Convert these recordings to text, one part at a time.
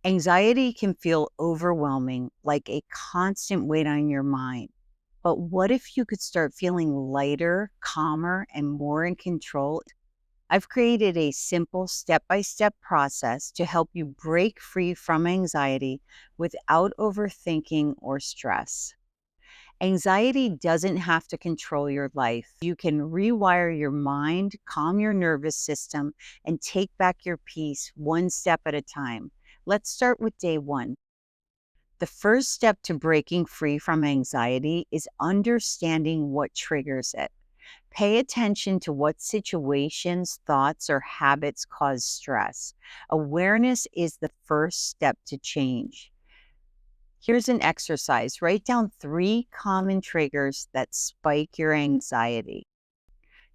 Anxiety can feel overwhelming, like a constant weight on your mind. But what if you could start feeling lighter, calmer, and more in control? I've created a simple step by step process to help you break free from anxiety without overthinking or stress. Anxiety doesn't have to control your life. You can rewire your mind, calm your nervous system, and take back your peace one step at a time. Let's start with day one. The first step to breaking free from anxiety is understanding what triggers it. Pay attention to what situations, thoughts, or habits cause stress. Awareness is the first step to change. Here's an exercise. Write down 3 common triggers that spike your anxiety.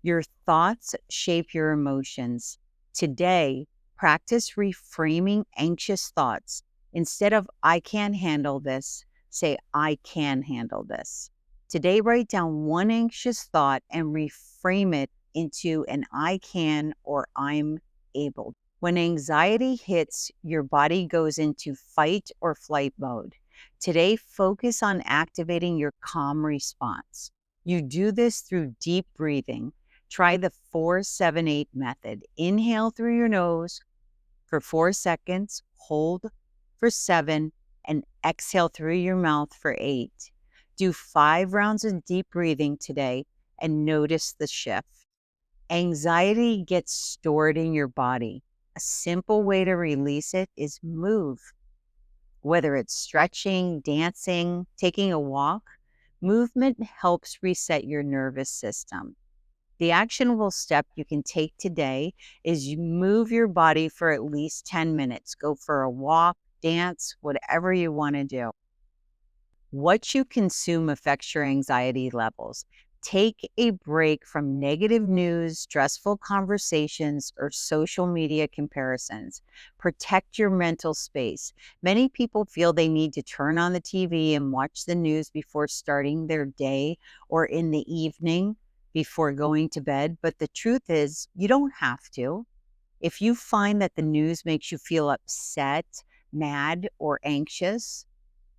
Your thoughts shape your emotions. Today, practice reframing anxious thoughts. Instead of I can't handle this, say I can handle this. Today, write down one anxious thought and reframe it into an I can or I'm able. When anxiety hits, your body goes into fight or flight mode. Today, focus on activating your calm response. You do this through deep breathing. Try the 4-7-8 method. Inhale through your nose for 4 seconds, hold for 7, and exhale through your mouth for 8. Do 5 rounds of deep breathing today and notice the shift. Anxiety gets stored in your body. A simple way to release it is move. Whether it's stretching, dancing, taking a walk, movement helps reset your nervous system. The actionable step you can take today is you move your body for at least 10 minutes. Go for a walk, dance, whatever you want to do. What you consume affects your anxiety levels. Take a break from negative news, stressful conversations, or social media comparisons. Protect your mental space. Many people feel they need to turn on the TV and watch the news before starting their day or in the evening before going to bed. But the truth is, you don't have to. If you find that the news makes you feel upset, mad, or anxious,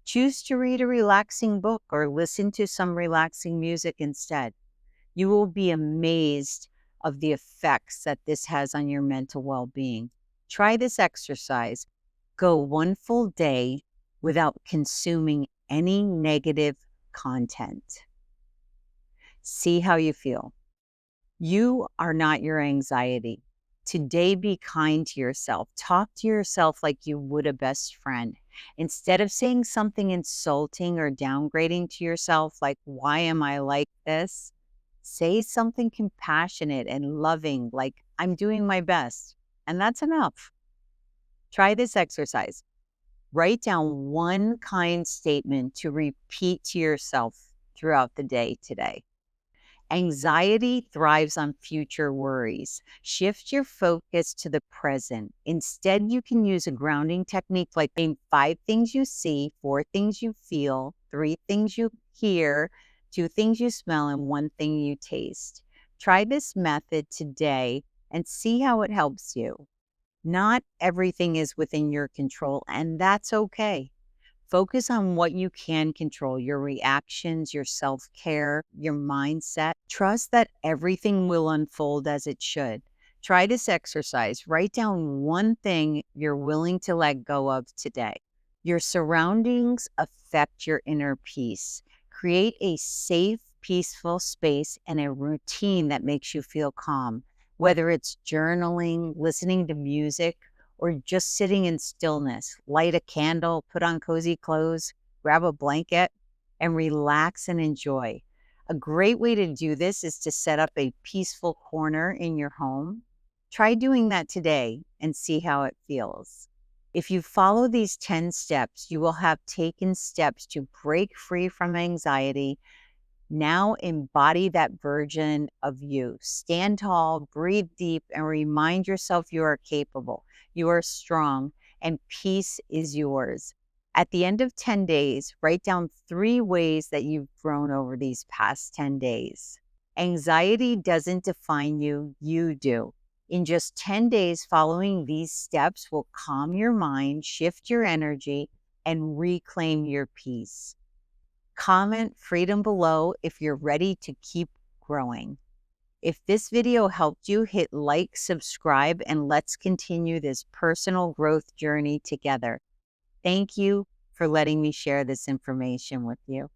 choose to read a relaxing book or listen to some relaxing music instead. You will be amazed of the effects that this has on your mental well-being. Try this exercise. Go one full day without consuming any negative content. See how you feel. You are not your anxiety. Today, be kind to yourself. Talk to yourself like you would a best friend. Instead of saying something insulting or downgrading to yourself, like, why am I like this? Say something compassionate and loving, like, I'm doing my best. And that's enough. Try this exercise. Write down one kind statement to repeat to yourself throughout the day today. Anxiety thrives on future worries. Shift your focus to the present. Instead, you can use a grounding technique like name 5 things you see, 4 things you feel, 3 things you hear, 2 things you smell, and 1 thing you taste. Try this method today and see how it helps you. Not everything is within your control, and that's okay. Focus on what you can control, your reactions, your self-care, your mindset. Trust that everything will unfold as it should. Try this exercise. Write down one thing you're willing to let go of today. Your surroundings affect your inner peace. Create a safe, peaceful space and a routine that makes you feel calm. Whether it's journaling, listening to music, or just sitting in stillness, light a candle, put on cozy clothes, grab a blanket, and relax and enjoy. A great way to do this is to set up a peaceful corner in your home. Try doing that today and see how it feels. If you follow these 10 steps, you will have taken steps to break free from anxiety. Now embody that version of you. Stand tall, breathe deep, and remind yourself you are capable, you are strong, and peace is yours. At the end of 10 days, write down 3 ways that you've grown over these past 10 days. Anxiety doesn't define you, you do. In just 10 days, following these steps will calm your mind, shift your energy, and reclaim your peace. Comment freedom below if you're ready to keep growing. If this video helped you, hit like, subscribe, and let's continue this personal growth journey together. Thank you for letting me share this information with you.